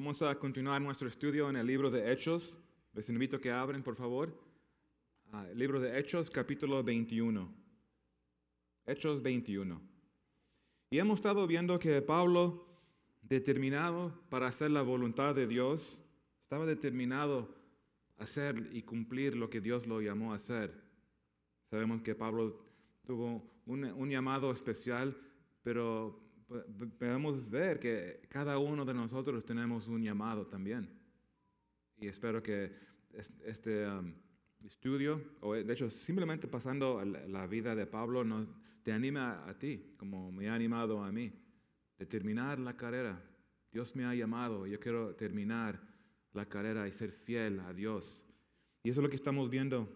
Vamos a continuar nuestro estudio en el libro de Hechos. Les invito a que abren, por favor, el libro de Hechos, capítulo 21. Hechos 21. Y hemos estado viendo que Pablo, determinado para hacer la voluntad de Dios, estaba determinado a hacer y cumplir lo que Dios lo llamó a hacer. Sabemos que Pablo tuvo un llamado especial, pero podemos ver que cada uno de nosotros tenemos un llamado también. Y espero que este estudio, o de hecho simplemente pasando la vida de Pablo, te anime a ti, como me ha animado a mí, de terminar la carrera. Dios me ha llamado, yo quiero terminar la carrera y ser fiel a Dios. Y eso es lo que estamos viendo,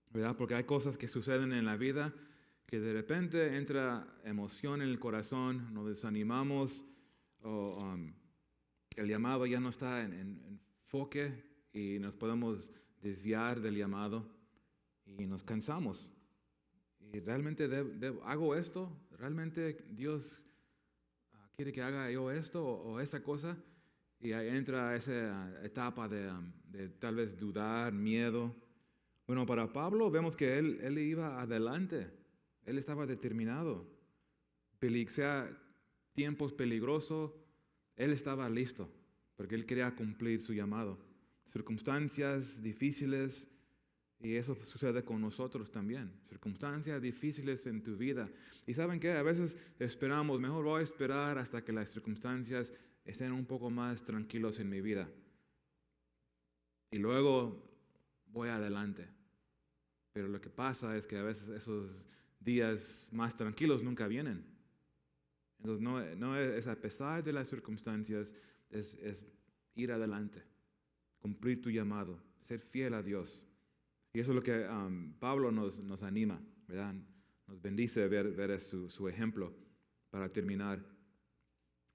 ¿verdad? Porque hay cosas que suceden en la vida que de repente entra emoción en el corazón, nos desanimamos, o el llamado ya no está en enfoque y nos podemos desviar del llamado y nos cansamos. ¿Y realmente hago esto? ¿Realmente Dios quiere que haga yo esto o esa cosa? Y ahí entra esa etapa de tal vez dudar, miedo. Bueno, para Pablo vemos que él iba adelante, él estaba determinado. Sea tiempos peligrosos, él estaba listo, porque él quería cumplir su llamado. Circunstancias difíciles, y eso sucede con nosotros también. Circunstancias difíciles en tu vida. Y ¿saben qué? A veces esperamos, mejor voy a esperar hasta que las circunstancias estén un poco más tranquilos en mi vida. Y luego voy adelante. Pero lo que pasa es que a veces esos días más tranquilos nunca vienen. Entonces no es a pesar de las circunstancias, es ir adelante, cumplir tu llamado, ser fiel a Dios. Y eso es lo que Pablo nos anima, ¿verdad? Nos bendice ver su ejemplo para terminar.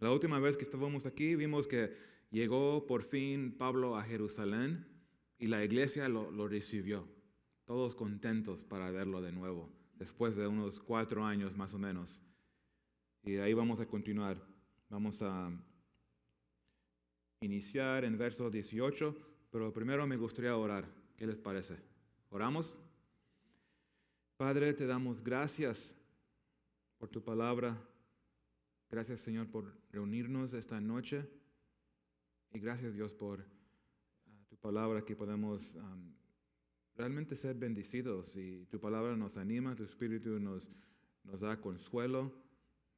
La última vez que estábamos aquí vimos que llegó por fin Pablo a Jerusalén y la iglesia lo recibió. Todos contentos para verlo de nuevo, después de unos 4 años más o menos. Y ahí vamos a continuar. Vamos a iniciar en verso 18, pero primero me gustaría orar. ¿Qué les parece? ¿Oramos? Padre, te damos gracias por tu palabra. Gracias, Señor, por reunirnos esta noche. Y gracias, Dios, por tu palabra que podemos realmente ser bendecidos. Y tu palabra nos anima, tu espíritu nos da consuelo.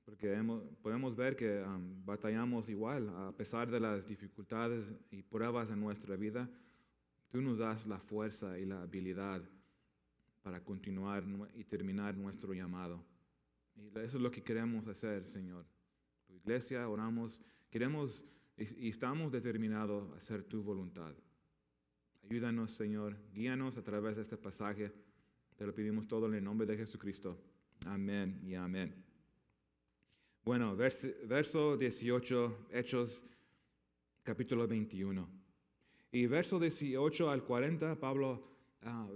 Porque podemos ver que batallamos igual, a pesar de las dificultades y pruebas en nuestra vida. Tú nos das la fuerza y la habilidad para continuar y terminar nuestro llamado. Y eso es lo que queremos hacer, Señor. Tu iglesia, oramos, queremos y estamos determinados a hacer tu voluntad. Ayúdanos, Señor, guíanos a través de este pasaje. Te lo pedimos todo en el nombre de Jesucristo. Amén y amén. Bueno, verso 18, Hechos, capítulo 21. Y verso 18 al 40, Pablo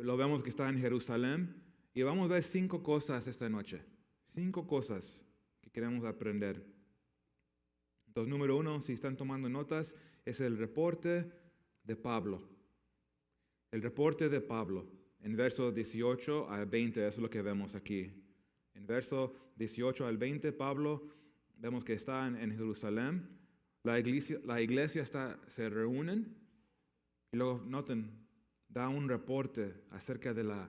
lo vemos que está en Jerusalén. Y vamos a ver 5 cosas esta noche. 5 cosas que queremos aprender. Entonces, número 1, si están tomando notas, es el reporte de Pablo. El reporte de Pablo. En verso 18 al 20, eso es lo que vemos aquí. En verso 18 al 20, Pablo, vemos que está en Jerusalén. La iglesia se reúnen y luego noten, da un reporte acerca de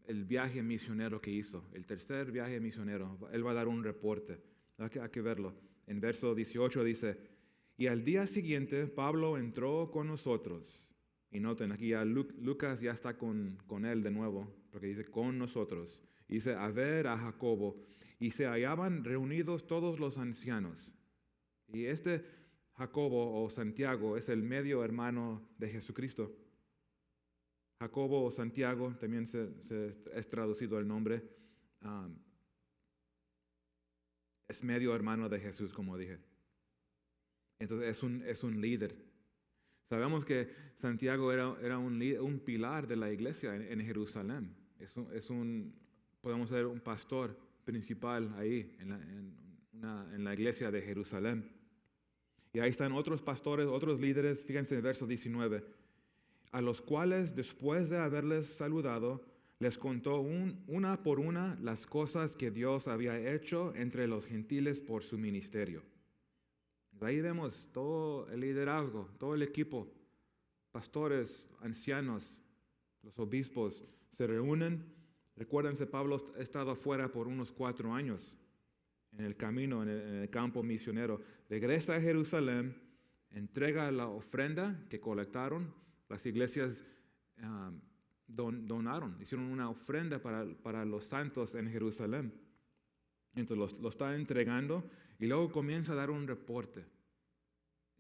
el viaje misionero que hizo, el tercer viaje misionero. Él va a dar un reporte. Hay que verlo. En verso 18 dice, y al día siguiente Pablo entró con nosotros. Y noten, aquí ya Lucas ya está con él de nuevo, porque dice con nosotros. Y dice, a ver a Jacobo. Y se hallaban reunidos todos los ancianos. Y este Jacobo o Santiago es el medio hermano de Jesucristo. Jacobo o Santiago, también es traducido el nombre. Es medio hermano de Jesús, como dije. Entonces es un líder. Sabemos que Santiago era un pilar de la iglesia en Jerusalén. Podemos ser un pastor principal ahí en la iglesia de Jerusalén. Y ahí están otros pastores, otros líderes, fíjense en el verso 19, a los cuales después de haberles saludado, les contó una por una las cosas que Dios había hecho entre los gentiles por su ministerio. Ahí vemos todo el liderazgo, todo el equipo, pastores, ancianos, los obispos se reúnen. Recuérdense, Pablo ha estado afuera por unos 4 años en el camino, en el campo misionero. Regresa a Jerusalén, entrega la ofrenda que colectaron. Las iglesias donaron, hicieron una ofrenda para los santos en Jerusalén. Entonces lo está entregando y luego comienza a dar un reporte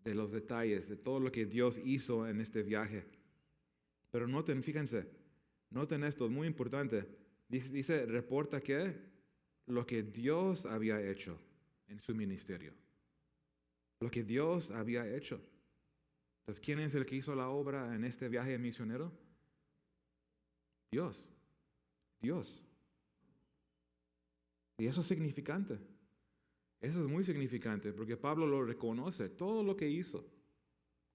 de los detalles, de todo lo que Dios hizo en este viaje. Pero fíjense, noten esto, es muy importante. Dice, reporta que lo que Dios había hecho en su ministerio. Lo que Dios había hecho. Entonces, ¿quién es el que hizo la obra en este viaje misionero? Dios. Dios. Y eso es significante. Eso es muy significante porque Pablo lo reconoce, todo lo que hizo,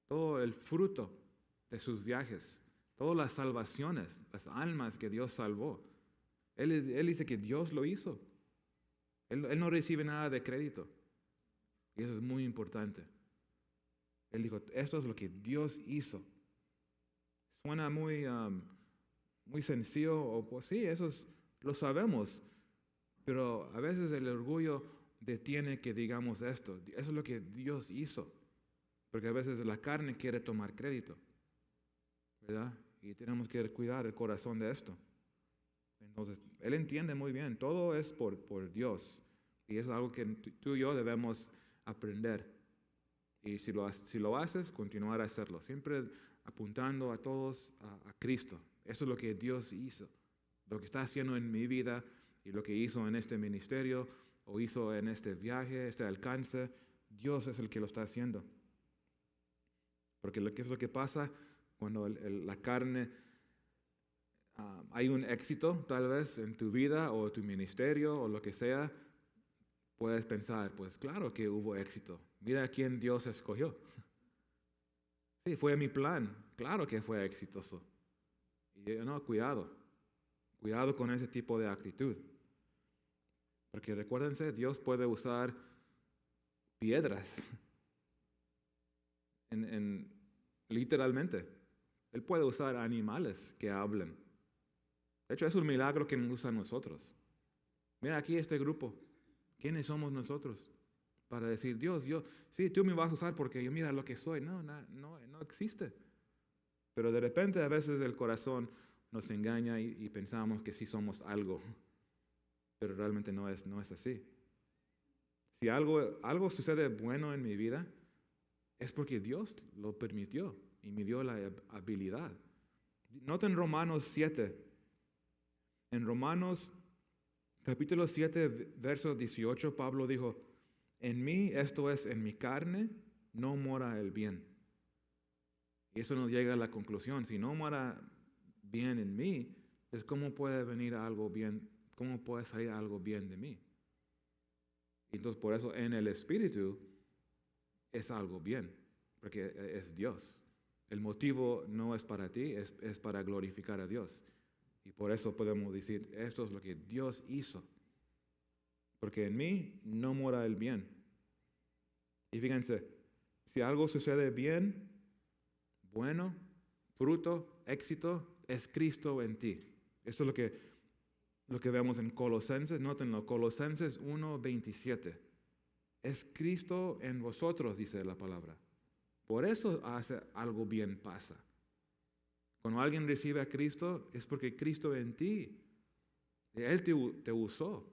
todo el fruto de sus viajes, todas las salvaciones, las almas que Dios salvó. Él dice que Dios lo hizo. Él no recibe nada de crédito. Y eso es muy importante. Él dijo, esto es lo que Dios hizo. Suena muy sencillo, o pues sí, lo sabemos. Pero a veces el orgullo detiene que digamos esto. Eso es lo que Dios hizo. Porque a veces la carne quiere tomar crédito, ¿verdad? Y tenemos que cuidar el corazón de esto. Entonces, Él entiende muy bien, todo es por Dios. Y es algo que tú y yo debemos aprender. Y si lo haces, continuar a hacerlo. Siempre apuntando a todos a Cristo. Eso es lo que Dios hizo. Lo que está haciendo en mi vida y lo que hizo en este ministerio o hizo en este viaje, este alcance, Dios es el que lo está haciendo. Porque ¿qué es lo que pasa cuando la carne, hay un éxito tal vez en tu vida o tu ministerio o lo que sea? Puedes pensar, pues claro que hubo éxito. Mira a quién Dios escogió. Sí, fue mi plan. Claro que fue exitoso. Y no, cuidado. Cuidado con ese tipo de actitud. Porque recuérdense, Dios puede usar piedras. Literalmente. Él puede usar animales que hablen. De hecho, es un milagro que nos usa a nosotros. Mira aquí este grupo. ¿Quiénes somos nosotros? Para decir, Dios, sí, tú me vas a usar porque yo mira lo que soy. No existe. Pero de repente a veces el corazón nos engaña y pensamos que sí somos algo. Pero realmente no es así. Si algo sucede bueno en mi vida, es porque Dios lo permitió y me dio la habilidad. Noten Romanos 7. En Romanos capítulo 7, verso 18, Pablo dijo, en mí, esto es, en mi carne, no mora el bien. Y eso nos llega a la conclusión, si no mora bien en mí, pues ¿cómo puede venir algo bien? ¿Cómo puede salir algo bien de mí? Entonces, por eso en el Espíritu es algo bien, porque es Dios. El motivo no es para ti, es para glorificar a Dios. Y por eso podemos decir, esto es lo que Dios hizo. Porque en mí no mora el bien. Y fíjense, si algo sucede bien, bueno, fruto, éxito, es Cristo en ti. Esto es lo que vemos en Colosenses. Nótenlo, Colosenses 1:27. Es Cristo en vosotros, dice la palabra. Por eso hace algo bien pasa. Cuando alguien recibe a Cristo, es porque Cristo en ti, Él te usó.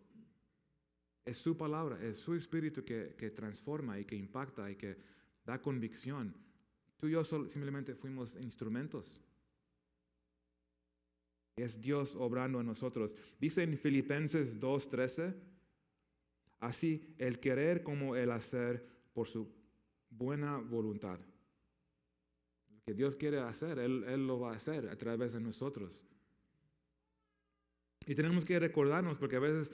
Es su palabra, es su espíritu que transforma y que impacta y que da convicción. Tú y yo simplemente fuimos instrumentos. Es Dios obrando en nosotros. Dice en Filipenses 2:13, así el querer como el hacer por su buena voluntad. Lo que Dios quiere hacer, Él lo va a hacer a través de nosotros. Y tenemos que recordarnos porque a veces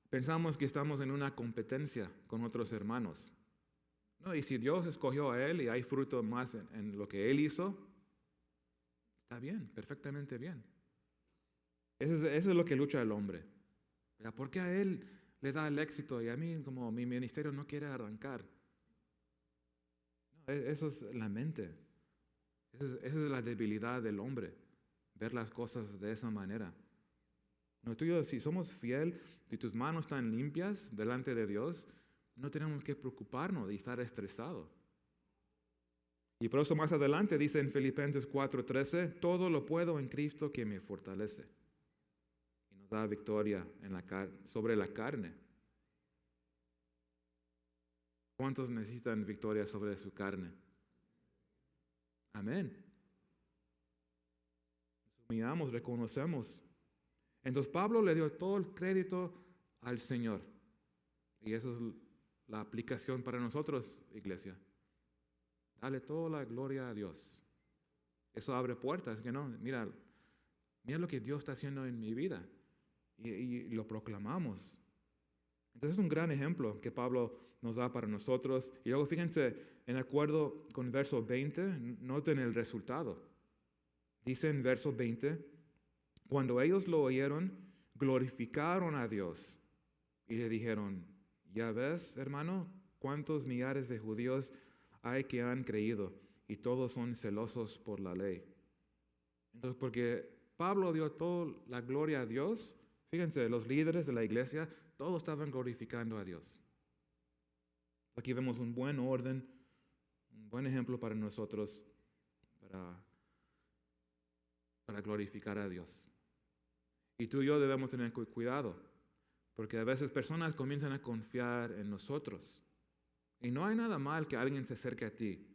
pensamos que estamos en una competencia con otros hermanos. No, y si Dios escogió a él y hay fruto más en lo que él hizo, está bien, perfectamente bien. Eso es lo que lucha el hombre. ¿Verdad? ¿Por qué a él le da el éxito y a mí, como mi ministerio, no quiere arrancar? No, eso es la mente. Esa es la debilidad del hombre, ver las cosas de esa manera. No, tú y yo, si somos fiel, si tus manos están limpias delante de Dios, no tenemos que preocuparnos y estar estresados. Y por eso más adelante dice en Filipenses 4:13, todo lo puedo en Cristo que me fortalece. Y nos da victoria sobre la carne. ¿Cuántos necesitan victoria sobre su carne? Amén. Nos humillamos, reconocemos. Entonces Pablo le dio todo el crédito al Señor. Y eso es la aplicación para nosotros, iglesia. Dale toda la gloria a Dios. Eso abre puertas, que no, mira lo que Dios está haciendo en mi vida. Y lo proclamamos. Entonces es un gran ejemplo que Pablo nos da para nosotros. Y luego fíjense, en acuerdo con el verso 20, noten el resultado. Dice en verso 20, cuando ellos lo oyeron, glorificaron a Dios y le dijeron, ya ves, hermano, cuántos millares de judíos hay que han creído y todos son celosos por la ley. Entonces, porque Pablo dio toda la gloria a Dios, fíjense, los líderes de la iglesia, todos estaban glorificando a Dios. Aquí vemos un buen orden, un buen ejemplo para nosotros, para glorificar a Dios. Y tú y yo debemos tener cuidado, porque a veces personas comienzan a confiar en nosotros. Y no hay nada mal que alguien se acerque a ti,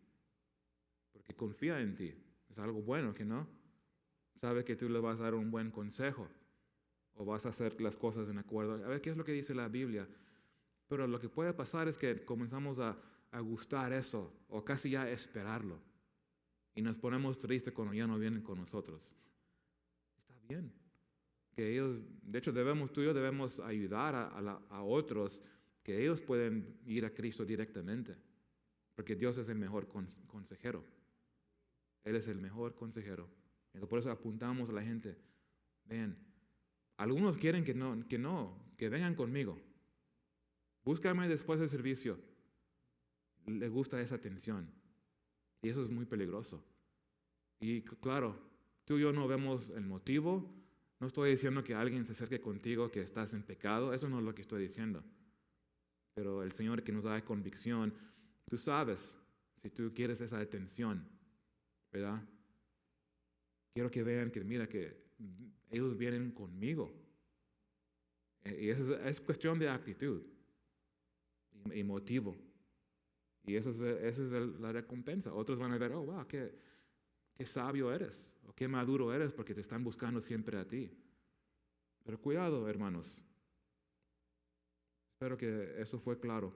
porque confía en ti. Es algo bueno, ¿que no? Sabe que tú le vas a dar un buen consejo, o vas a hacer las cosas en acuerdo. A ver qué es lo que dice la Biblia. Pero lo que puede pasar es que comenzamos a gustar eso, o casi ya esperarlo. Y nos ponemos tristes cuando ya no vienen con nosotros. Está bien. Que ellos, de hecho, tú y yo debemos ayudar a otros, que ellos pueden ir a Cristo directamente. Porque Dios es el mejor consejero. Él es el mejor consejero. Entonces, por eso apuntamos a la gente. Ven, algunos quieren que vengan conmigo. Búscame después del servicio. Le gusta esa atención. Y eso es muy peligroso. Y claro, tú y yo no vemos el motivo. No estoy diciendo que alguien se acerque contigo que estás en pecado. Eso no es lo que estoy diciendo. Pero el Señor que nos da convicción, tú sabes si tú quieres esa atención, ¿verdad? Quiero que vean que mira que ellos vienen conmigo. Y eso es cuestión de actitud y motivo. Y esa es la recompensa. Otros van a ver, oh, wow, qué sabio eres, o qué maduro eres, porque te están buscando siempre a ti. Pero cuidado, hermanos. Espero que eso fue claro.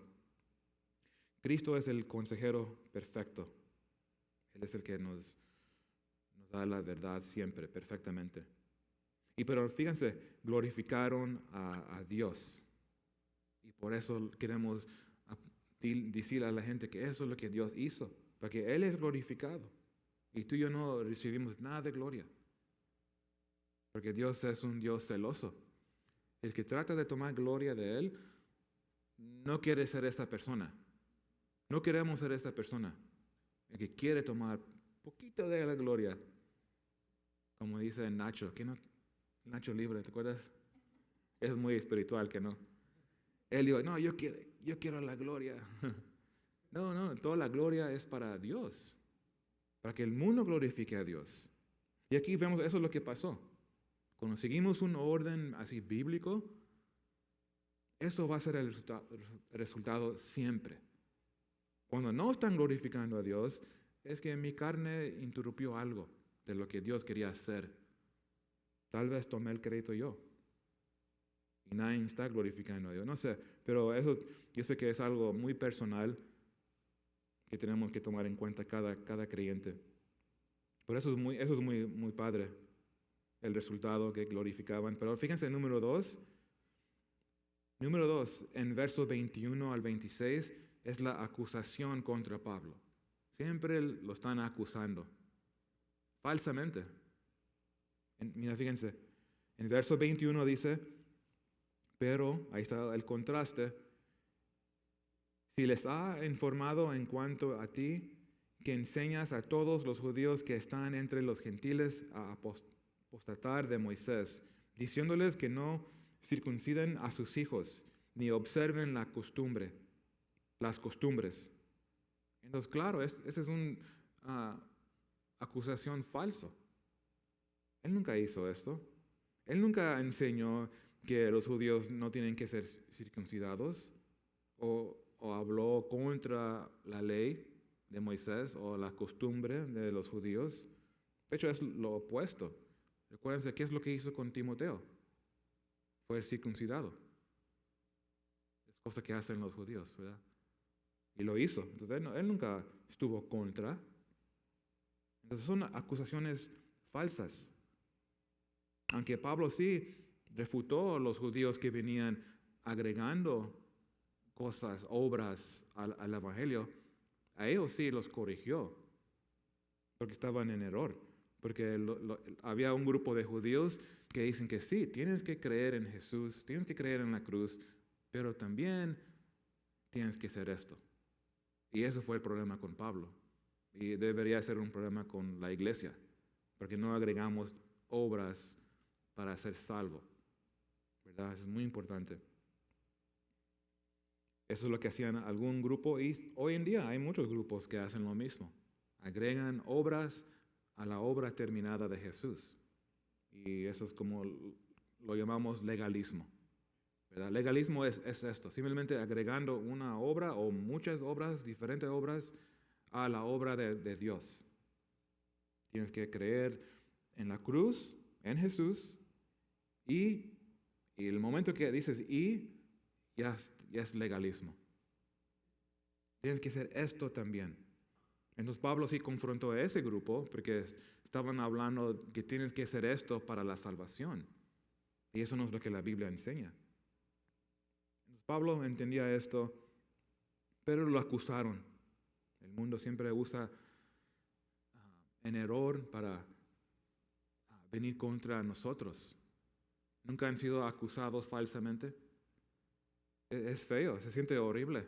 Cristo es el consejero perfecto. Él es el que nos da la verdad siempre, perfectamente. Pero fíjense, glorificaron a Dios. Y por eso queremos decir a la gente que eso es lo que Dios hizo, para que Él es glorificado. Y tú y yo no recibimos nada de gloria. Porque Dios es un Dios celoso. El que trata de tomar gloria de Él no quiere ser esta persona. No queremos ser esta persona. El que quiere tomar poquito de la gloria. Como dice Nacho, ¿qué no? Nacho Libre, ¿te acuerdas? Es muy espiritual, ¿que no? Él dijo, no, yo quiero la gloria. No, toda la gloria es para Dios. Para que el mundo glorifique a Dios. Y aquí vemos, eso es lo que pasó. Cuando seguimos un orden así bíblico, eso va a ser el resultado siempre. Cuando no están glorificando a Dios, es que mi carne interrumpió algo de lo que Dios quería hacer. Tal vez tomé el crédito yo. Y nadie está glorificando a Dios. No sé, pero eso yo sé que es algo muy personal que tenemos que tomar en cuenta cada creyente. Por eso es muy padre el resultado que glorificaban. Pero fíjense en número 2. Número 2, en versos 21 al 26, es la acusación contra Pablo. Siempre lo están acusando, falsamente. Mira, fíjense, en verso 21 dice, pero, ahí está el contraste, si les ha informado en cuanto a ti, que enseñas a todos los judíos que están entre los gentiles a apostatar de Moisés, diciéndoles que no circunciden a sus hijos, ni observen las costumbres. Entonces, claro, esa es una acusación falsa. Él nunca hizo esto. Él nunca enseñó que los judíos no tienen que ser circuncidados o habló contra la ley de Moisés o la costumbre de los judíos. De hecho, es lo opuesto. Recuérdense, ¿qué es lo que hizo con Timoteo? Fue circuncidado. Es cosa que hacen los judíos, ¿verdad? Y lo hizo. Entonces, él nunca estuvo contra. Entonces, son acusaciones falsas. Aunque Pablo sí refutó a los judíos que venían agregando cosas, obras al Evangelio, a ellos sí los corrigió, porque estaban en error. Porque había un grupo de judíos que dicen que sí, tienes que creer en Jesús, tienes que creer en la cruz, pero también tienes que hacer esto. Y eso fue el problema con Pablo. Y debería ser un problema con la iglesia, porque no agregamos obras para ser salvo. ¿Verdad? Eso es muy importante. Eso es lo que hacían algún grupo y hoy en día hay muchos grupos que hacen lo mismo. Agregan obras a la obra terminada de Jesús. Y eso es como lo llamamos legalismo. ¿Verdad? Legalismo es esto, simplemente agregando una obra o muchas obras, diferentes obras, a la obra de Dios. Tienes que creer en la cruz, en Jesús, y el momento que dices ya es legalismo. Tienes que hacer esto también. Entonces Pablo sí confrontó a ese grupo porque estaban hablando que tienes que hacer esto para la salvación. Y eso no es lo que la Biblia enseña. Entonces, Pablo entendía esto, pero lo acusaron. El mundo siempre usa en error para venir contra nosotros. ¿Nunca han sido acusados falsamente? Es feo, se siente horrible.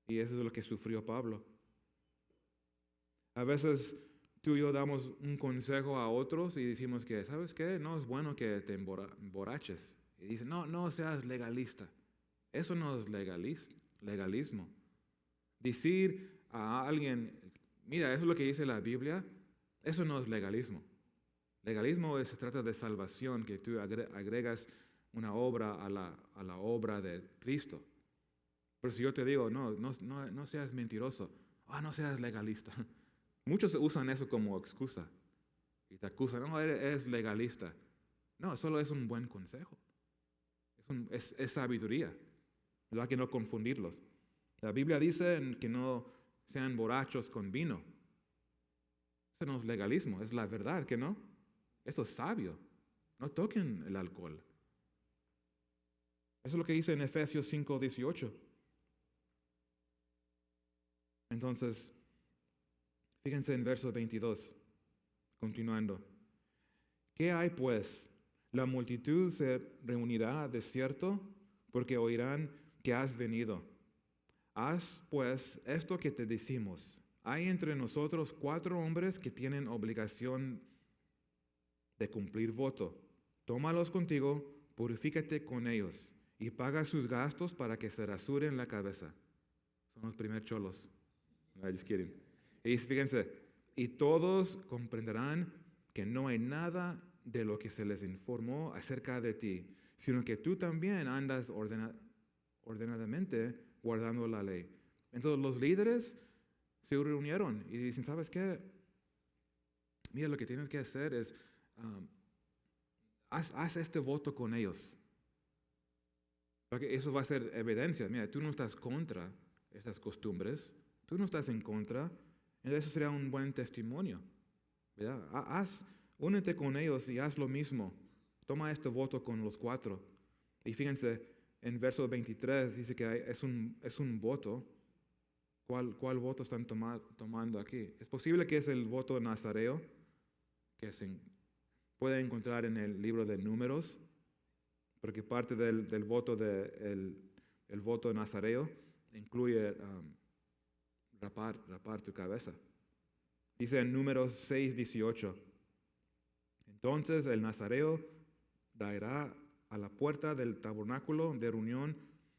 Y eso es lo que sufrió Pablo. A veces tú y yo damos un consejo a otros y decimos que, ¿sabes qué? No es bueno que te emborraches. Y dicen, no seas legalista. Eso no es legalismo. Decir a alguien, mira, eso es lo que dice la Biblia, eso no es legalismo. Legalismo se trata de salvación, que tú agregas una obra a la obra de Cristo. Pero si yo te digo, no seas mentiroso, no seas legalista. Muchos usan eso como excusa y te acusan, no, eres legalista. No, solo es un buen consejo. Es sabiduría. ¿Verdad? Que no confundirlos. La Biblia dice que no sean borrachos con vino. Eso no es legalismo, es la verdad, ¿que no? Eso es sabio. No toquen el alcohol. Eso es lo que dice en Efesios 5:18. Entonces, fíjense en verso 22, continuando. ¿Qué hay pues? La multitud se reunirá de cierto, porque oirán que has venido. Haz pues esto que te decimos. Hay entre nosotros 4 hombres que tienen obligación de cumplir voto. Tómalos contigo, purifícate con ellos y paga sus gastos para que se rasuren la cabeza. Son los primeros cholos. Ellos quieren. Y fíjense, y todos comprenderán que no hay nada de lo que se les informó acerca de ti, sino que tú también andas ordenadamente guardando la ley. Entonces los líderes se reunieron y dicen, ¿sabes qué? Mira, lo que tienes que hacer es, haz este voto con ellos. Porque eso va a ser evidencia. Mira, tú no estás contra estas costumbres, tú no estás en contra, entonces eso sería un buen testimonio. ¿Verdad? Únete con ellos y haz lo mismo. Toma este voto con los 4. Y fíjense, en verso 23 dice que es un voto. ¿Cuál voto están tomando aquí? Es posible que es el voto nazareo, que se puede encontrar en el libro de Números, porque parte del voto el voto nazareo incluye rapar tu cabeza. Dice en Números 6:18, entonces el nazareo traerá a la puerta del tabernáculo de reunión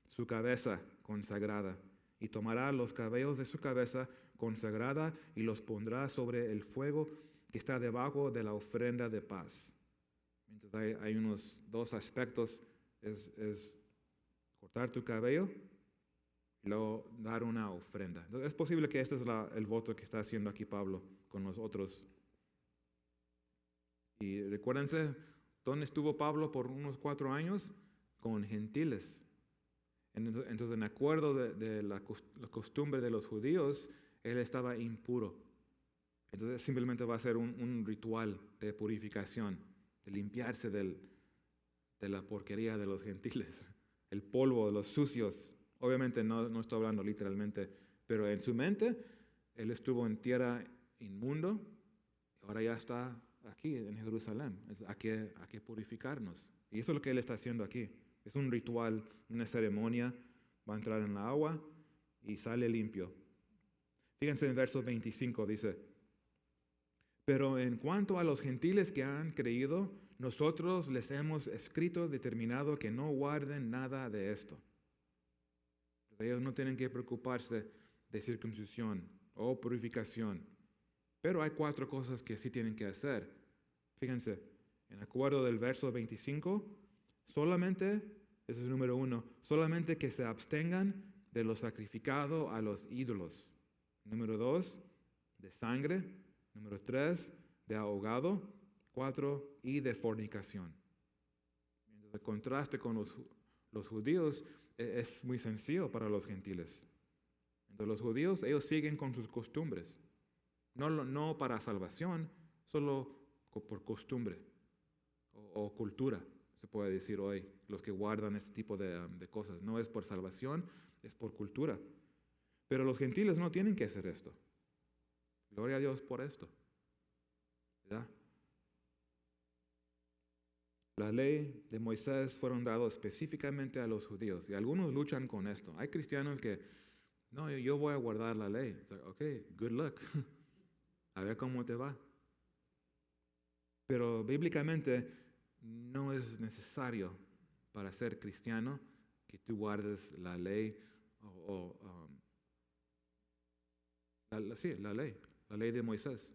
su cabeza consagrada, y tomará los cabellos de su cabeza consagrada y los pondrá sobre el fuego que está debajo de la ofrenda de paz. Entonces hay unos dos aspectos, es cortar tu cabello y luego dar una ofrenda. Entonces, es posible que este es el voto que está haciendo aquí Pablo con los otros. Y recuérdense, ¿dónde estuvo Pablo por unos 4 años? Con gentiles. Entonces, en acuerdo de la costumbre de los judíos, él estaba impuro. Entonces, simplemente va a ser un ritual de purificación, de limpiarse de la porquería de los gentiles, el polvo de los sucios. Obviamente no estoy hablando literalmente, pero en su mente, él estuvo en tierra inmundo, ahora ya está aquí en Jerusalén. Hay que purificarnos. Y eso es lo que él está haciendo aquí. Es un ritual, una ceremonia. Va a entrar en la agua y sale limpio. Fíjense en verso 25, dice, pero en cuanto a los gentiles que han creído, nosotros les hemos escrito determinado que no guarden nada de esto. Ellos no tienen que preocuparse de circuncisión o purificación. Pero hay 4 cosas que sí tienen que hacer. Fíjense, en acuerdo del verso 25, solamente, ese es el número 1, solamente que se abstengan de lo sacrificado a los ídolos. Número 2, de sangre. Número 3, de ahogado. 4, y de fornicación. El contraste con los judíos es muy sencillo para los gentiles. Entonces los judíos, ellos siguen con sus costumbres. No para salvación, solo por costumbre o cultura, se puede decir hoy, los que guardan este tipo de cosas. No es por salvación, es por cultura. Pero los gentiles no tienen que hacer esto. Gloria a Dios por esto. ¿Verdad? La ley de Moisés fueron dados específicamente a los judíos y algunos luchan con esto. Hay cristianos que, no, yo voy a guardar la ley. Ok, good luck. A ver cómo te va. Pero bíblicamente no es necesario para ser cristiano que tú guardes la ley la ley de Moisés.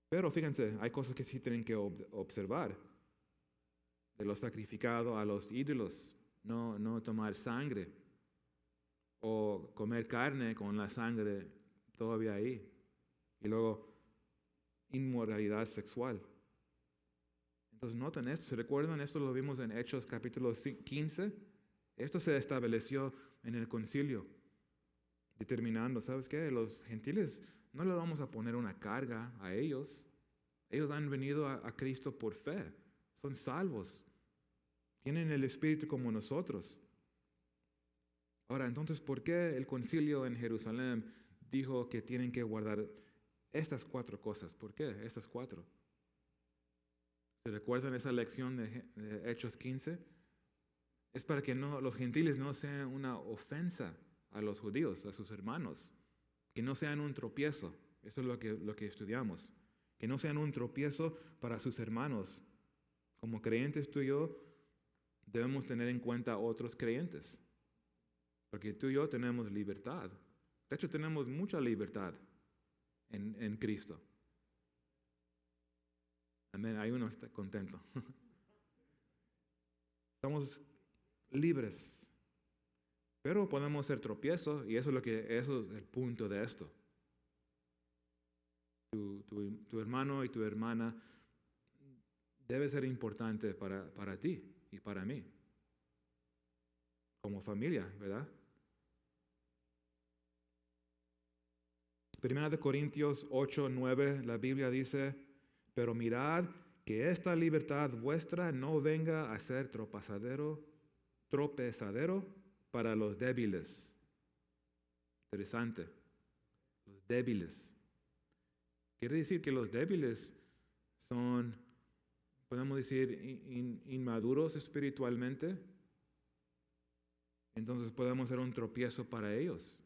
Pero fíjense, hay cosas que sí tienen que observar. De lo sacrificado a los ídolos, no tomar sangre o comer carne con la sangre todavía ahí. Y luego, inmoralidad sexual. Entonces, noten esto, ¿se recuerdan? Esto lo vimos en Hechos capítulo 15. Esto se estableció en el concilio, determinando, ¿sabes qué? Los gentiles no le vamos a poner una carga a ellos. Ellos han venido a Cristo por fe, son salvos, tienen el Espíritu como nosotros. Ahora, entonces, ¿por qué el concilio en Jerusalén dijo que tienen que guardar estas 4 cosas? ¿Por qué estas 4? ¿Se recuerdan esa lección de Hechos 15? Es para que los gentiles no sean una ofensa a los judíos, a sus hermanos, que no sean un tropiezo. Eso es lo que estudiamos. Que no sean un tropiezo para sus hermanos. Como creyentes tú y yo debemos tener en cuenta a otros creyentes. Porque tú y yo tenemos libertad. De hecho, tenemos mucha libertad en Cristo. Amén. Ahí uno está contento. Estamos libres. Pero podemos ser tropiezos y eso es el punto de esto. Tu hermano y tu hermana debe ser importante para ti y para mí. Como familia, ¿verdad? 1 Corintios 8:9, la Biblia dice, pero mirad que esta libertad vuestra no venga a ser tropezadero tropezadero para los débiles. Interesante. Los débiles. Quiere decir que los débiles son, podemos decir, inmaduros espiritualmente. Entonces podemos ser un tropiezo para ellos,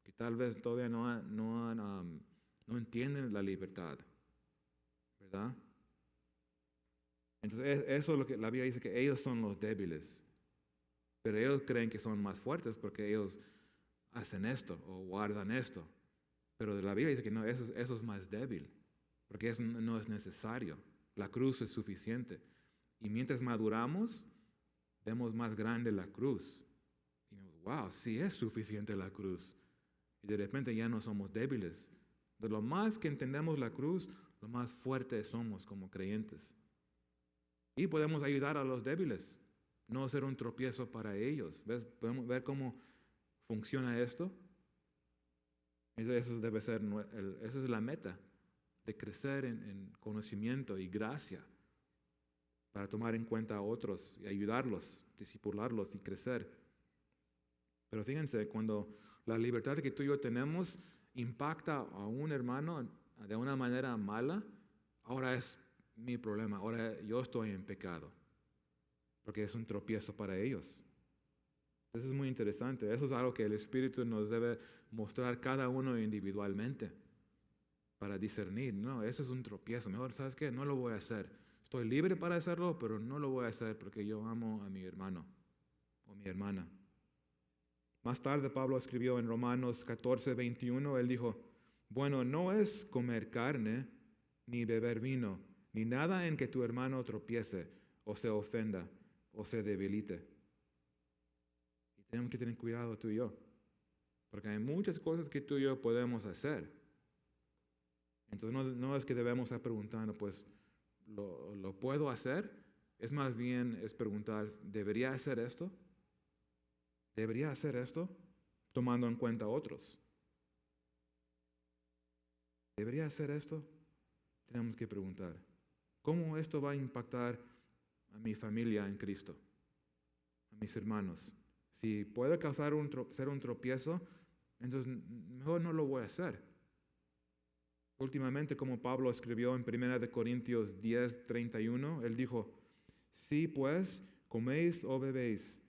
que tal vez todavía no entienden la libertad, ¿verdad? Entonces eso es lo que la Biblia dice, que ellos son los débiles, pero ellos creen que son más fuertes porque ellos hacen esto o guardan esto, pero la Biblia dice que no, eso es más débil, porque eso no es necesario, la cruz es suficiente, y mientras maduramos, vemos más grande la cruz, y wow, sí es suficiente la cruz, y de repente ya no somos débiles. De lo más que entendemos la cruz, lo más fuertes somos como creyentes. Y podemos ayudar a los débiles, no ser un tropiezo para ellos. ¿Ves? Podemos ver cómo funciona esto. Eso debe ser, esa es la meta, de crecer en conocimiento y gracia, para tomar en cuenta a otros y ayudarlos, discipularlos y crecer. Pero fíjense, cuando la libertad que tú y yo tenemos impacta a un hermano de una manera mala, ahora es mi problema, ahora yo estoy en pecado, porque es un tropiezo para ellos. Eso es muy interesante, eso es algo que el Espíritu nos debe mostrar cada uno individualmente, para discernir, no, eso es un tropiezo, mejor, ¿sabes qué? No lo voy a hacer, estoy libre para hacerlo, pero no lo voy a hacer porque yo amo a mi hermano o mi hermana. Más tarde Pablo escribió en Romanos 14:21, él dijo, bueno, no es comer carne, ni beber vino, ni nada en que tu hermano tropiece, o se ofenda, o se debilite. Y tenemos que tener cuidado tú y yo, porque hay muchas cosas que tú y yo podemos hacer. Entonces no es que debemos estar preguntando, pues, ¿lo puedo hacer? Es más bien es preguntar, ¿debería hacer esto? ¿Debería hacer esto? Tomando en cuenta a otros. ¿Debería hacer esto? Tenemos que preguntar, ¿cómo esto va a impactar a mi familia en Cristo? A mis hermanos. Si puede causar ser un tropiezo, entonces mejor no lo voy a hacer. Últimamente, como Pablo escribió en 1 Corintios 10:31, él dijo, si pues coméis o bebéis,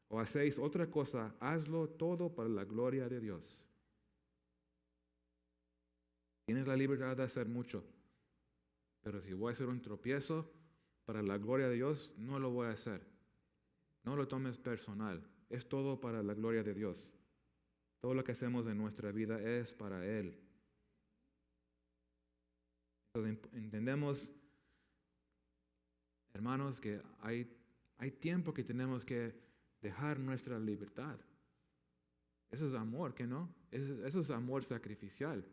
o hacéis otra cosa, hazlo todo para la gloria de Dios. Tienes la libertad de hacer mucho, pero si voy a hacer un tropiezo para la gloria de Dios, no lo voy a hacer. No lo tomes personal, es todo para la gloria de Dios. Todo lo que hacemos en nuestra vida es para Él. Entonces entendemos, hermanos, que hay tiempo que tenemos que dejar nuestra libertad. Eso es amor, ¿qué no? Eso es amor sacrificial.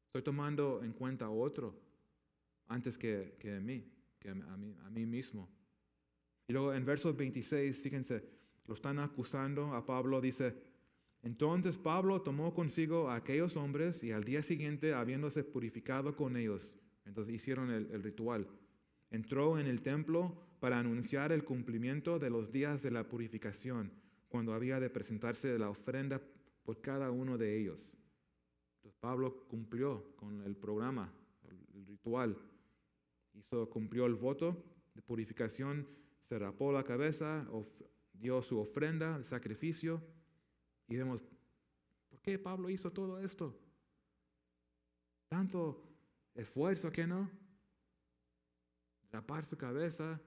Estoy tomando en cuenta a otro antes que a mí, a mí mismo. Y luego en versos 26, fíjense, lo están acusando a Pablo, dice, entonces Pablo tomó consigo a aquellos hombres y al día siguiente, habiéndose purificado con ellos, entonces hicieron el ritual, entró en el templo para anunciar el cumplimiento de los días de la purificación, cuando había de presentarse la ofrenda por cada uno de ellos. Entonces Pablo cumplió con el programa, el ritual, cumplió el voto de purificación, se rapó la cabeza, dio su ofrenda, el sacrificio, y vemos, ¿por qué Pablo hizo todo esto? Tanto esfuerzo, ¿que no? Rapar su cabeza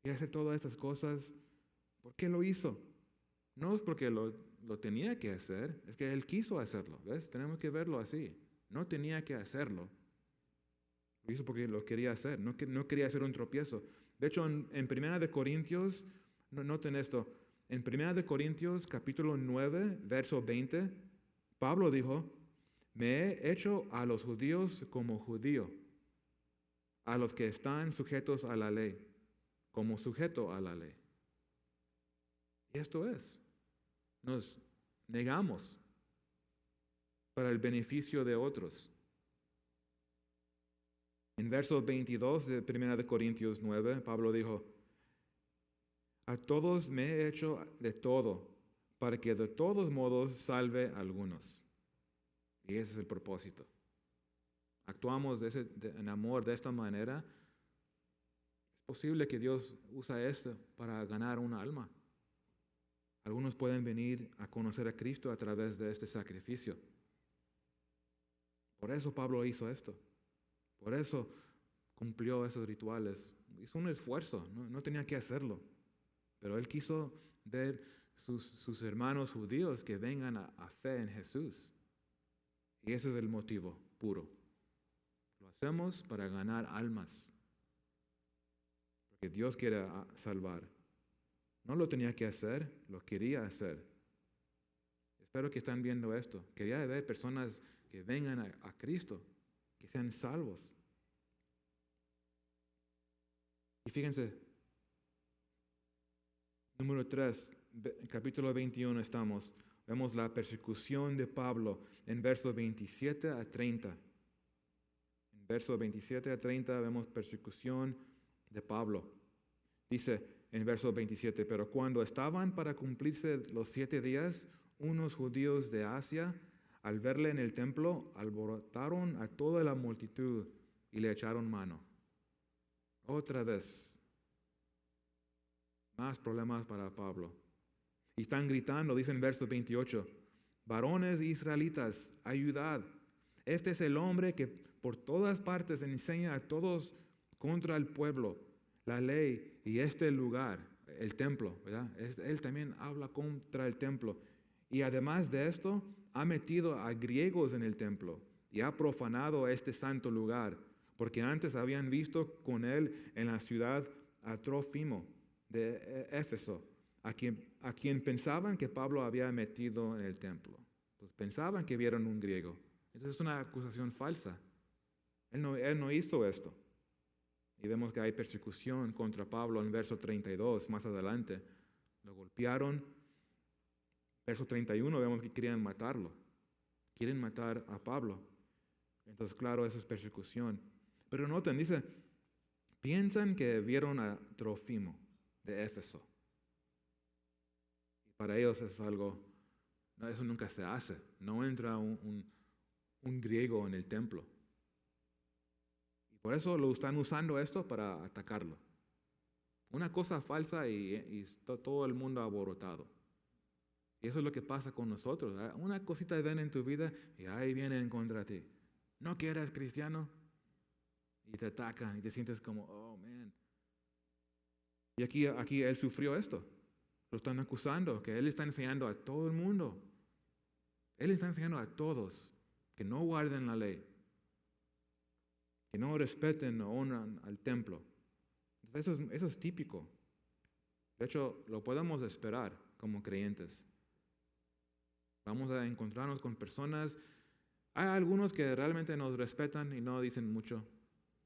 y hacer todas estas cosas. ¿Por qué lo hizo? No es porque lo tenía que hacer, es que él quiso hacerlo, ¿ves? Tenemos que verlo así. No tenía que hacerlo. Lo hizo porque lo quería hacer, no quería hacer un tropiezo. De hecho, en 1 Corintios, noten esto, en 1 Corintios capítulo 9, verso 20, Pablo dijo, me he hecho a los judíos como judío, a los que están sujetos a la ley, como sujeto a la ley. Y esto es, nos negamos para el beneficio de otros. En verso 22 de 1 Corintios 9, Pablo dijo, A todos me he hecho de todo, para que de todos modos salve a algunos. Y ese es el propósito. Actuamos en amor de esta manera. Es posible que Dios usa esto para ganar una alma. Algunos pueden venir a conocer a Cristo a través de este sacrificio. Por eso Pablo hizo esto. Por eso cumplió esos rituales. Hizo un esfuerzo, no tenía que hacerlo. Pero él quiso ver sus hermanos judíos que vengan a fe en Jesús. Y ese es el motivo puro. Lo hacemos para ganar almas. Porque Dios quiere salvar. No lo tenía que hacer, lo quería hacer. Espero que están viendo esto. Quería ver personas que vengan a Cristo, que sean salvos. Y fíjense, número 3, capítulo 21 estamos. Vemos la persecución de Pablo en versos 27 a 30. En versos 27 a 30 vemos persecución de Pablo. Dice en verso 27, pero cuando estaban para cumplirse los 7 días, unos judíos de Asia, al verle en el templo, alborotaron a toda la multitud y le echaron mano. Otra vez, más problemas para Pablo. Y están gritando, dice en verso 28, varones israelitas, ayudad. Este es el hombre que por todas partes enseña a todos contra el pueblo, la ley y este lugar, el templo, ¿verdad? Él también habla contra el templo. Y además de esto, ha metido a griegos en el templo y ha profanado este santo lugar, porque antes habían visto con él en la ciudad a Trófimo de Éfeso, a quien pensaban que Pablo había metido en el templo. Pues pensaban que vieron un griego. Entonces es una acusación falsa. Él no hizo esto. Y vemos que hay persecución contra Pablo en verso 32, más adelante. Lo golpearon. Verso 31 vemos que querían matarlo. Quieren matar a Pablo. Entonces, claro, eso es persecución. Pero noten, dice, piensan que vieron a Trófimo de Éfeso. Y para ellos es algo, no, eso nunca se hace. No entra un griego en el templo. Por eso lo están usando esto para atacarlo. Una cosa falsa y todo el mundo aborotado. Y eso es lo que pasa con nosotros. Una cosita ven en tu vida y ahí vienen contra ti. No que eres cristiano y te atacan y te sientes como, oh man. Y aquí él sufrió esto. Lo están acusando, que él está enseñando a todo el mundo. Él está enseñando a todos que no guarden la ley, que no respeten o honran al templo. Entonces, eso es típico. De hecho, lo podemos esperar como creyentes. Vamos a encontrarnos con personas. Hay algunos que realmente nos respetan y no dicen mucho.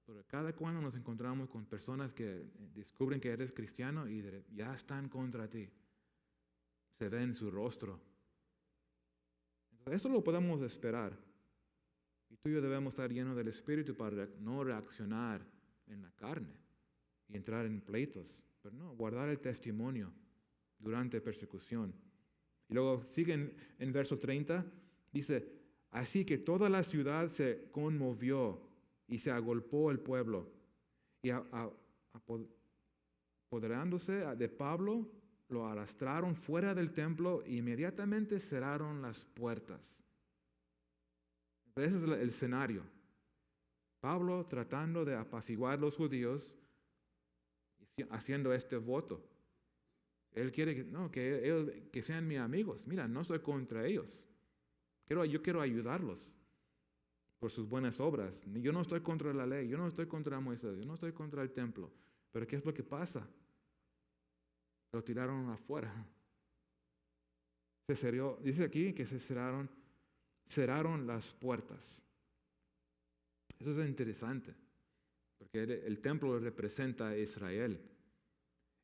Pero cada cuando nos encontramos con personas que descubren que eres cristiano y ya están contra ti. Se ve en su rostro. Entonces, eso lo podemos esperar. Y tú y yo debemos estar llenos del Espíritu para no reaccionar en la carne y entrar en pleitos, pero no, guardar el testimonio durante persecución. Y luego sigue en verso 30, dice, así que toda la ciudad se conmovió y se agolpó el pueblo. Y apoderándose de Pablo, lo arrastraron fuera del templo e inmediatamente cerraron las puertas. Ese es el escenario. Pablo tratando de apaciguar a los judíos, haciendo este voto. Él quiere que sean mis amigos. Mira, no estoy contra ellos. Yo quiero ayudarlos por sus buenas obras. Yo no estoy contra la ley, yo no estoy contra Moisés, yo no estoy contra el templo. Pero ¿qué es lo que pasa? Lo tiraron afuera. Dice aquí que se cerraron las puertas. Eso es interesante, porque el templo representa a Israel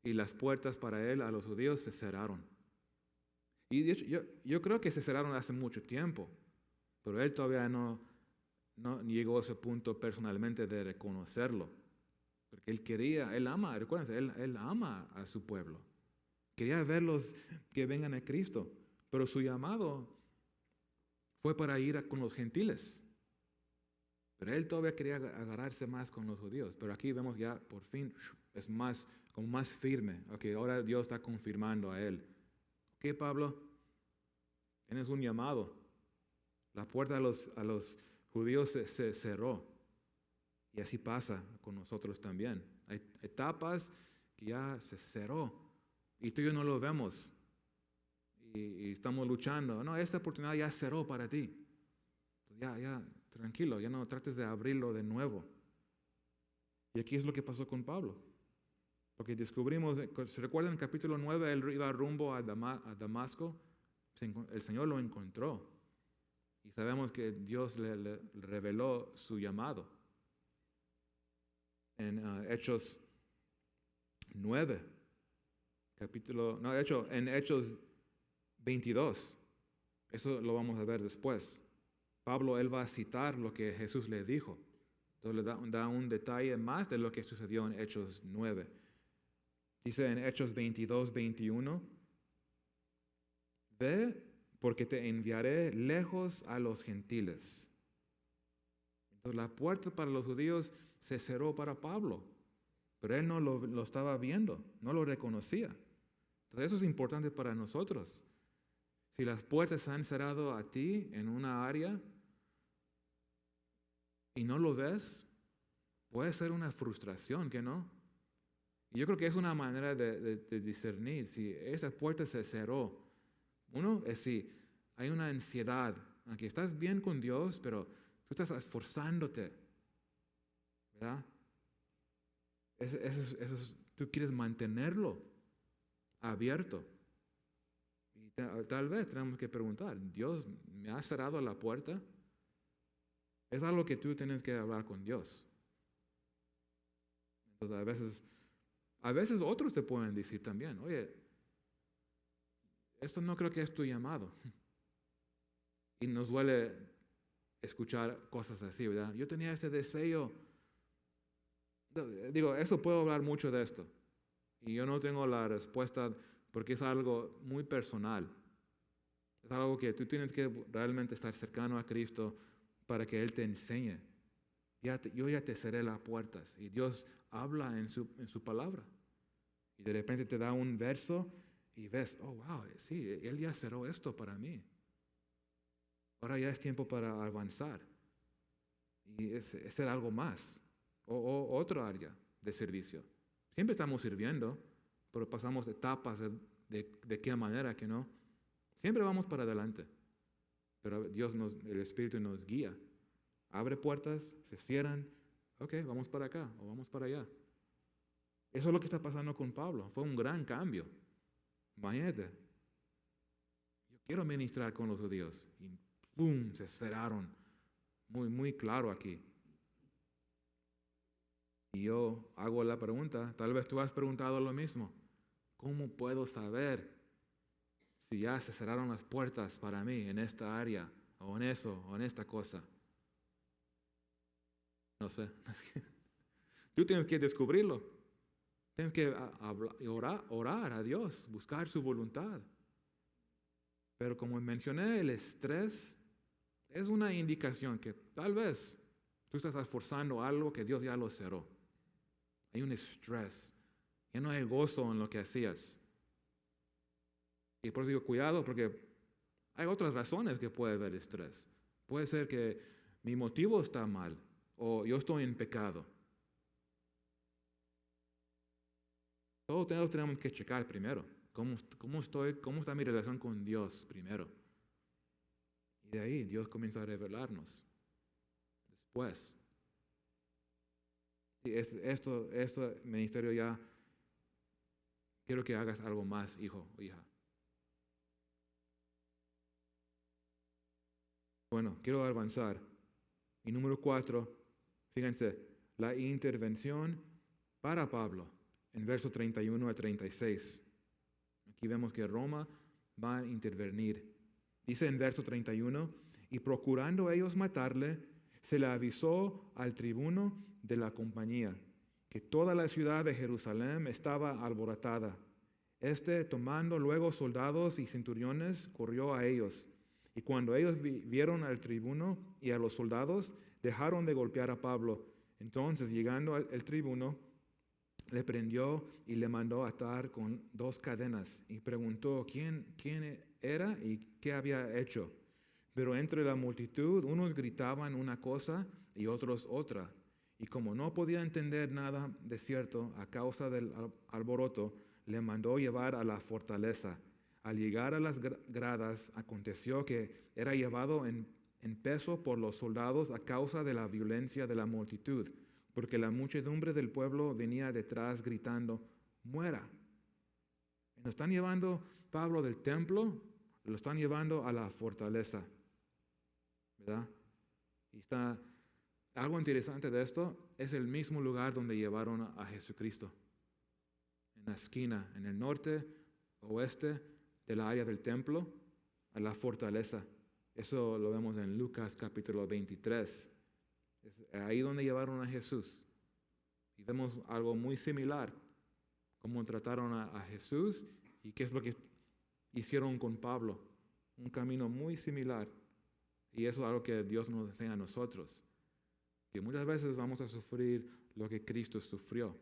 y las puertas para él, a los judíos, se cerraron. Y de hecho, yo creo que se cerraron hace mucho tiempo, pero él todavía no llegó a ese punto personalmente de reconocerlo, porque él ama, recuérdense, él ama a su pueblo. Quería verlos que vengan a Cristo, pero su llamado fue para ir con los gentiles. Pero él todavía quería agarrarse más con los judíos. Pero aquí vemos ya por fin es más, como más firme. Okay, ahora Dios está confirmando a él. Ok, Pablo, tienes un llamado. La puerta a los judíos se cerró. Y así pasa con nosotros también. Hay etapas que ya se cerró. Y tú y yo no lo vemos. Y estamos luchando. No, esta oportunidad ya cerró para ti. Ya, tranquilo, ya no trates de abrirlo de nuevo. Y aquí es lo que pasó con Pablo. Porque descubrimos, ¿se recuerdan en el capítulo 9? Él iba rumbo a Damasco. El Señor lo encontró. Y sabemos que Dios le reveló su llamado. En Hechos 9, en Hechos 22. Eso lo vamos a ver después. Pablo, él va a citar lo que Jesús le dijo. Entonces le da un detalle más de lo que sucedió en Hechos 9. Dice en Hechos 22, 21, ve porque te enviaré lejos a los gentiles. Entonces la puerta para los judíos se cerró para Pablo, pero él no lo estaba viendo, no lo reconocía. Entonces eso es importante para nosotros. Si las puertas se han cerrado a ti en una área y no lo ves, puede ser una frustración, ¿que no? Y yo creo que es una manera de discernir si esa puerta se cerró. Uno es si hay una ansiedad, aunque estás bien con Dios, pero tú estás esforzándote, ¿verdad? Tú quieres mantenerlo abierto. Y tal vez tenemos que preguntar, ¿Dios me ha cerrado la puerta? Es algo que tú tienes que hablar con Dios. Entonces a veces otros te pueden decir también, oye, esto no creo que es tu llamado. Y nos duele escuchar cosas así, ¿verdad? Yo tenía ese deseo. Digo, eso puedo hablar mucho de esto. Y yo no tengo la respuesta porque es algo muy personal. Es algo que tú tienes que realmente estar cercano a Cristo para que Él te enseñe. Yo ya te cerré las puertas y Dios habla en su palabra. Y de repente te da un verso y ves, oh, wow, sí, Él ya cerró esto para mí. Ahora ya es tiempo para avanzar. Y es algo más. O otra área de servicio. Siempre estamos sirviendo, pero pasamos etapas de qué manera que no. Siempre vamos para adelante. Pero el Espíritu nos guía. Abre puertas, se cierran. Ok, vamos para acá o vamos para allá. Eso es lo que está pasando con Pablo. Fue un gran cambio. Imagínate. Yo quiero ministrar con los judíos. Y ¡pum! Se cerraron. Muy, muy claro aquí. Y yo hago la pregunta, tal vez tú has preguntado lo mismo. ¿Cómo puedo saber si ya se cerraron las puertas para mí en esta área, o en eso, o en esta cosa? No sé. Tú tienes que descubrirlo. Tienes que orar a Dios, buscar su voluntad. Pero como mencioné, el estrés es una indicación que tal vez tú estás esforzando algo que Dios ya lo cerró. Hay un estrés. Ya no hay gozo en lo que hacías. Y por eso digo, cuidado, porque hay otras razones que puede haber estrés. Puede ser que mi motivo está mal o yo estoy en pecado. Todos tenemos que checar primero cómo está mi relación con Dios primero. Y de ahí Dios comienza a revelarnos. Después. Sí, esto ministerio ya, quiero que hagas algo más, hijo o hija. Bueno, quiero avanzar. Y número 4, fíjense, la intervención para Pablo, en verso 31 a 36. Aquí vemos que Roma va a intervenir. Dice en verso 31, y procurando ellos matarle, se le avisó al tribuno de la compañía que toda la ciudad de Jerusalén estaba alborotada. tomando luego soldados y centuriones, corrió a ellos. Y cuando ellos vieron al tribuno y a los soldados, dejaron de golpear a Pablo. Entonces, llegando el tribuno, le prendió y le mandó atar con 2 cadenas y preguntó quién era y qué había hecho. Pero entre la multitud, unos gritaban una cosa y otros otra. Y como no podía entender nada de cierto a causa del alboroto, le mandó llevar a la fortaleza. Al llegar a las gradas, aconteció que era llevado en peso por los soldados a causa de la violencia de la multitud, porque la muchedumbre del pueblo venía detrás gritando, ¡muera! Lo están llevando Pablo del templo, lo están llevando a la fortaleza, ¿verdad? Y está algo interesante de esto, es el mismo lugar donde llevaron a Jesucristo, en la esquina, en el norte, oeste del área del templo, a la fortaleza. Eso lo vemos en Lucas capítulo 23. Es ahí donde llevaron a Jesús. Y vemos algo muy similar, cómo trataron a Jesús y qué es lo que hicieron con Pablo. Un camino muy similar. Y eso es algo que Dios nos enseña a nosotros. Que muchas veces vamos a sufrir lo que Cristo sufrió.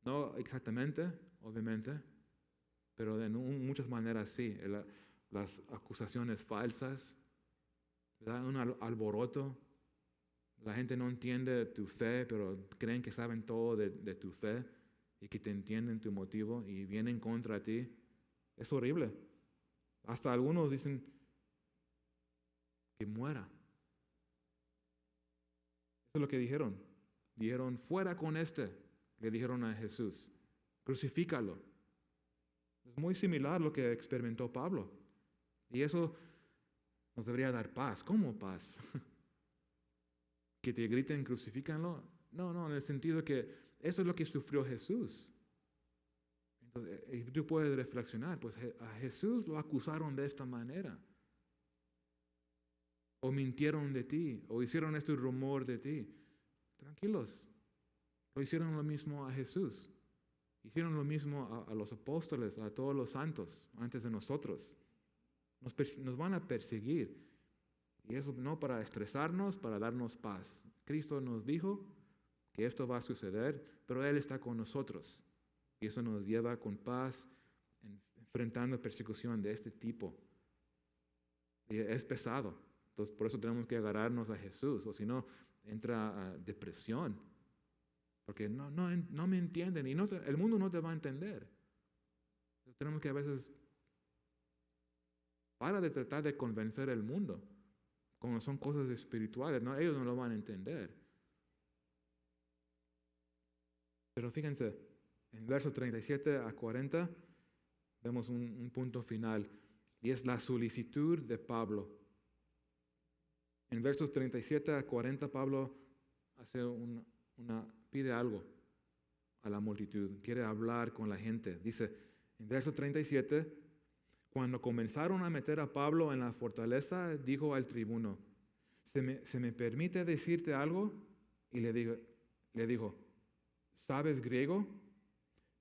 No exactamente, obviamente, pero de muchas maneras sí. Las acusaciones falsas, ¿verdad? Un alboroto. La gente no entiende tu fe, pero creen que saben todo de tu fe y que te entienden tu motivo y vienen contra ti. Es horrible. Hasta algunos dicen que muera. Eso es lo que dijeron. Dijeron, fuera con este. Le dijeron a Jesús, crucifícalo. Es muy similar a lo que experimentó Pablo. Y eso nos debería dar paz. ¿Cómo paz? Que te griten, crucifícanlo. No, en el sentido que eso es lo que sufrió Jesús. Entonces, y tú puedes reflexionar, pues a Jesús lo acusaron de esta manera. O mintieron de ti, o hicieron este rumor de ti. Tranquilos. Lo hicieron lo mismo a Jesús. Hicieron lo mismo a los apóstoles, a todos los santos antes de nosotros. Nos van a perseguir. Y eso no para estresarnos, para darnos paz. Cristo nos dijo que esto va a suceder, pero Él está con nosotros. Y eso nos lleva con paz, enfrentando persecución de este tipo. Y es pesado. Entonces, por eso tenemos que agarrarnos a Jesús, o si no, entra a depresión. Porque no me entienden y el mundo no te va a entender. Entonces, tenemos que a veces para de tratar de convencer al mundo. Como son cosas espirituales, ¿no? Ellos no lo van a entender. Pero fíjense, en versos 37 a 40 vemos un punto final, y es la solicitud de Pablo. En versos 37 a 40 Pablo hace pide algo a la multitud, quiere hablar con la gente. Dice, en verso 37, cuando comenzaron a meter a Pablo en la fortaleza, dijo al tribuno, ¿se me permite decirte algo? Y le dijo, ¿sabes griego?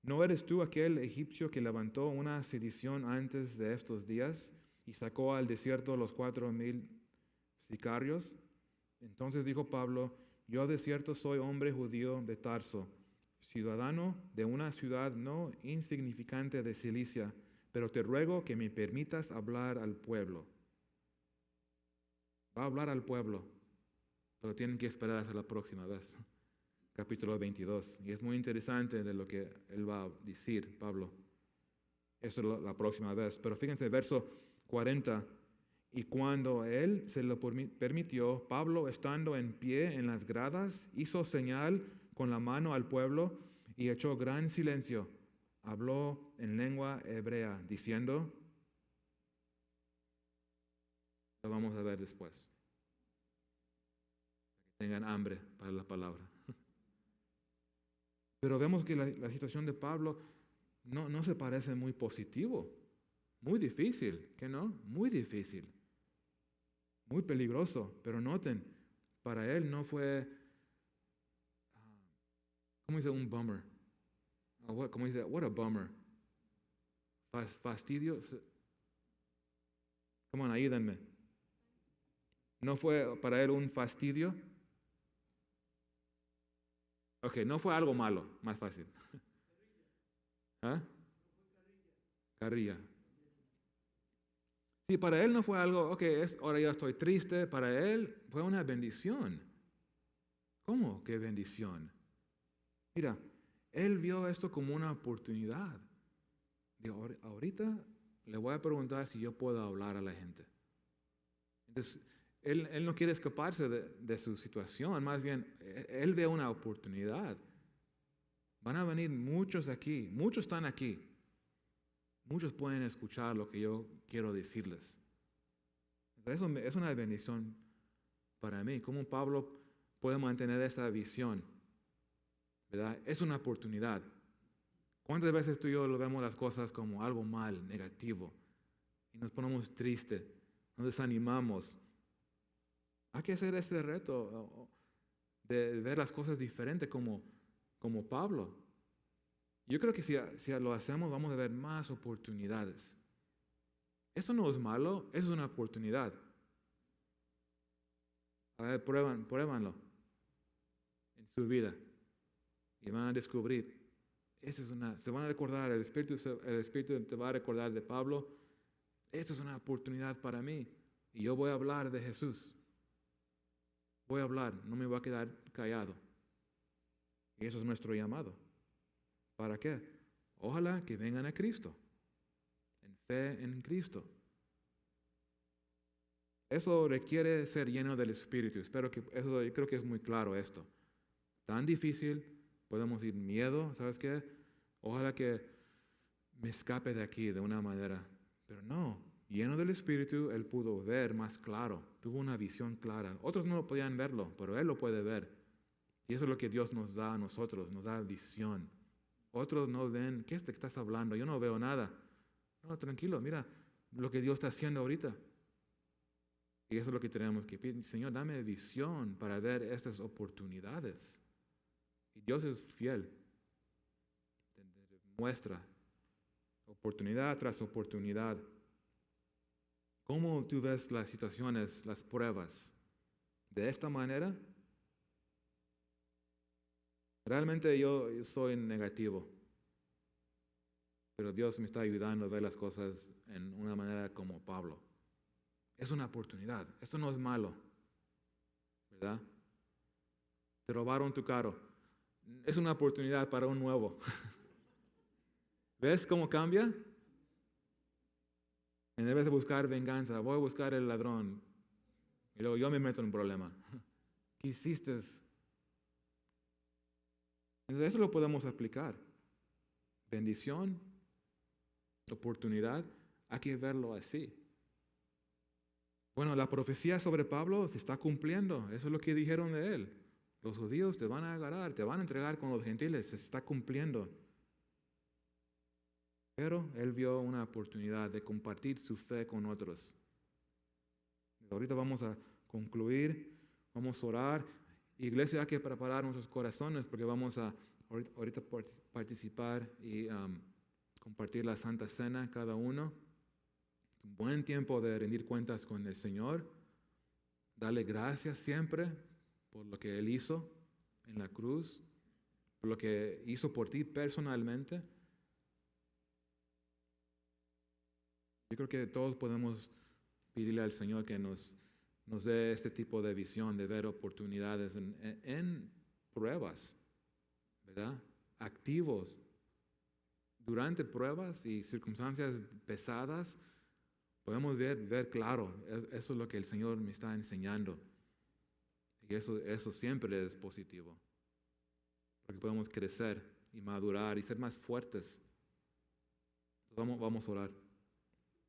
¿No eres tú aquel egipcio que levantó una sedición antes de estos días y sacó al desierto los 4,000 sicarios? Entonces dijo Pablo, yo de cierto soy hombre judío de Tarso, ciudadano de una ciudad no insignificante de Cilicia, pero te ruego que me permitas hablar al pueblo. Va a hablar al pueblo, pero tienen que esperar hasta la próxima vez. Capítulo 22. Y es muy interesante de lo que él va a decir, Pablo. Eso es la próxima vez. Pero fíjense, verso 40. Y cuando él se lo permitió, Pablo, estando en pie en las gradas, hizo señal con la mano al pueblo y echó gran silencio. Habló en lengua hebrea, diciendo, lo vamos a ver después. Que tengan hambre para la palabra. Pero vemos que la situación de Pablo no se parece muy positivo. Muy difícil, ¿qué no? Muy difícil. Muy peligroso. Pero noten, para él no fue, ¿cómo dice? Un bummer. Como dice, what a bummer. Fastidio. Come on, ayúdenme. ¿No fue para él un fastidio? Ok, no fue algo malo, más fácil. ¿Ah? Carrilla. Sí, para él no fue algo, ok, ahora ya estoy triste. Para él fue una bendición. ¿Cómo? ¿Qué bendición? Mira, él vio esto como una oportunidad. Digo, ahorita le voy a preguntar si yo puedo hablar a la gente. Entonces, él no quiere escaparse de su situación, más bien, él ve una oportunidad. Van a venir muchos aquí, muchos están aquí. Muchos pueden escuchar lo que yo quiero decirles. Eso es una bendición para mí. ¿Cómo Pablo puede mantener esta visión? ¿Verdad? Es una oportunidad. ¿Cuántas veces tú y yo lo vemos las cosas como algo mal, negativo? Y nos ponemos tristes, nos desanimamos. Hay que hacer ese reto de ver las cosas diferentes como Pablo. Yo creo que si lo hacemos vamos a ver más oportunidades. Eso no es malo, eso es una oportunidad. A ver, pruébanlo en su vida y van a descubrir. Se van a recordar, el Espíritu te va a recordar de Pablo. Esta es una oportunidad para mí y yo voy a hablar de Jesús. Voy a hablar, no me voy a quedar callado. Y eso es nuestro llamado. ¿Para qué? Ojalá que vengan a Cristo, en fe en Cristo. Eso requiere ser lleno del Espíritu. Yo creo que es muy claro esto. Tan difícil, podemos ir miedo, ¿sabes qué? Ojalá que me escape de aquí de una manera. Pero no, lleno del Espíritu, él pudo ver más claro, tuvo una visión clara. Otros no lo podían verlo, pero él lo puede ver. Y eso es lo que Dios nos da a nosotros, nos da visión. Otros no ven, ¿qué es de que estás hablando? Yo no veo nada. No, tranquilo, mira lo que Dios está haciendo ahorita. Y eso es lo que tenemos que pedir. Señor, dame visión para ver estas oportunidades. Y Dios es fiel. Muestra oportunidad tras oportunidad. ¿Cómo tú ves las situaciones, las pruebas? ¿De esta manera? Realmente yo soy negativo. Pero Dios me está ayudando a ver las cosas en una manera como Pablo. Es una oportunidad. Esto no es malo. ¿Verdad? Te robaron tu carro. Es una oportunidad para un nuevo. ¿Ves cómo cambia? En vez de buscar venganza, voy a buscar el ladrón. Y luego yo me meto en un problema. ¿Qué hiciste? Entonces eso lo podemos aplicar. Bendición, oportunidad, hay que verlo así. Bueno, la profecía sobre Pablo se está cumpliendo. Eso es lo que dijeron de él. Los judíos te van a agarrar, te van a entregar con los gentiles. Se está cumpliendo. Pero él vio una oportunidad de compartir su fe con otros. Ahorita vamos a concluir, vamos a orar. Iglesia, hay que preparar nuestros corazones porque vamos a ahorita participar y compartir la Santa Cena cada uno. Es un buen tiempo de rendir cuentas con el Señor. Darle gracias siempre por lo que Él hizo en la cruz, por lo que hizo por ti personalmente. Yo creo que todos podemos pedirle al Señor que nos dé este tipo de visión, de ver oportunidades en pruebas, ¿verdad? Activos. Durante pruebas y circunstancias pesadas, podemos ver claro, eso es lo que el Señor me está enseñando. Y eso siempre es positivo. Porque podemos crecer y madurar y ser más fuertes. Vamos a orar.